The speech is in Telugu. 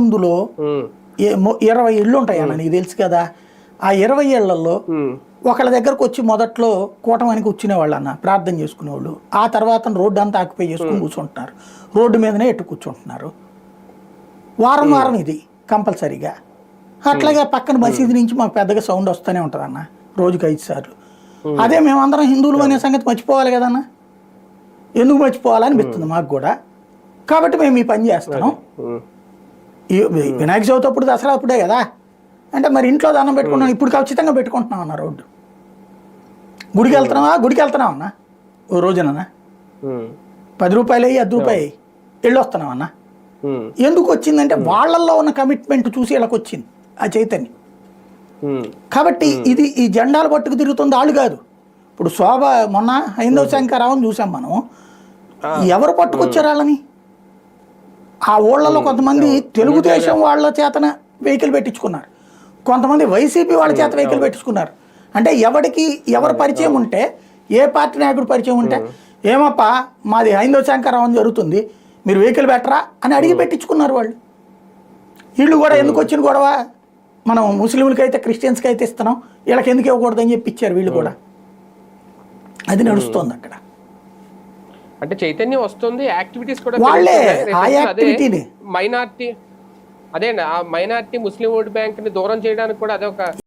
ముందులో 20 ఇళ్ళు ఉంటాయి అన్న, నీకు తెలుసు కదా. ఆ 20 ఏళ్లలో ఒకళ్ళ దగ్గరకు వచ్చి మొదట్లో కూటమికి కూర్చునేవాళ్ళు అన్న, ప్రార్థన చేసుకునేవాళ్ళు. ఆ తర్వాత రోడ్డు అంతా ఆక్యుపై చేసుకుని కూర్చుంటున్నారు, రోడ్డు మీదనే ఎట్టు కూర్చుంటున్నారు. వారం వారం ఇది కంపల్సరీగా. అట్లాగే పక్కన మసీదు నుంచి మాకు పెద్దగా సౌండ్ వస్తూనే ఉంటుంది అన్న, రోజుకి 5 సార్లు. అదే మేమందరం హిందువులు అనే సంగతి మర్చిపోవాలి కదన్నా, ఎందుకు మర్చిపోవాలనిపిస్తుంది మాకు కూడా. కాబట్టి మేము ఈ పని చేస్తున్నాం. వినాయక చవితి అప్పుడు, దసరా అప్పుడే కదా అంటే మరి ఇంట్లో దండం పెట్టుకుంటున్నాం, ఇప్పుడు ఖచ్చితంగా పెట్టుకుంటున్నాం అన్న. రోడ్డు గుడికి వెళ్తున్నాం అన్న, ఓ రోజునన్నా 10 రూపాయలు అయ్యి 10 రూపాయలు వెళ్ళి వస్తున్నాం అన్న. ఎందుకు వచ్చిందంటే వాళ్ళల్లో ఉన్న కమిట్మెంట్ చూసి వీళ్ళకి వచ్చింది ఆ చైతన్యం. కాబట్టి ఇది ఈ జెండాలు పట్టుకు తిరుగుతుంది వాళ్ళు కాదు. ఇప్పుడు శోభ మొన్న హైందవ శంకరావుని చూసాం మనం, ఎవరు పట్టుకొచ్చారు వాళ్ళని? ఆ ఊళ్ళలో కొంతమంది తెలుగుదేశం వాళ్ళ చేతన వెహికల్ పెట్టించుకున్నారు, కొంతమంది వైసీపీ వాళ్ళ చేత వెహికల్ పెట్టించుకున్నారు. అంటే ఎవరి పరిచయం ఉంటే, ఏ పార్టీ నాయకుడు పరిచయం ఉంటే, ఏమప్పా మాది హైందవ శంకరావు జరుగుతుంది మీరు వెహికల్ పెట్టరా అని అడిగి పెట్టించుకున్నారు వాళ్ళు. వీళ్ళు కూడా ఎందుకు వచ్చిన గొడవ, మనం ముస్లింలకి అయితే క్రిస్టియన్స్కి అయితే ఇస్తున్నాం, వీళ్ళకి ఎందుకు ఇవ్వకూడదు అని చెప్పి ఇచ్చారు వీళ్ళు కూడా. అది నడుస్తుంది అక్కడ. అంటే చైతన్యం వస్తుంది, యాక్టివిటీస్ కూడా వాళ్ళే ఆ యాక్టివిటీని మైనార్టీ, అదే ఆ మైనార్టీ ముస్లిం ఓట్ బ్యాంక్ ని దూరం చేయడానికి కూడా అదొక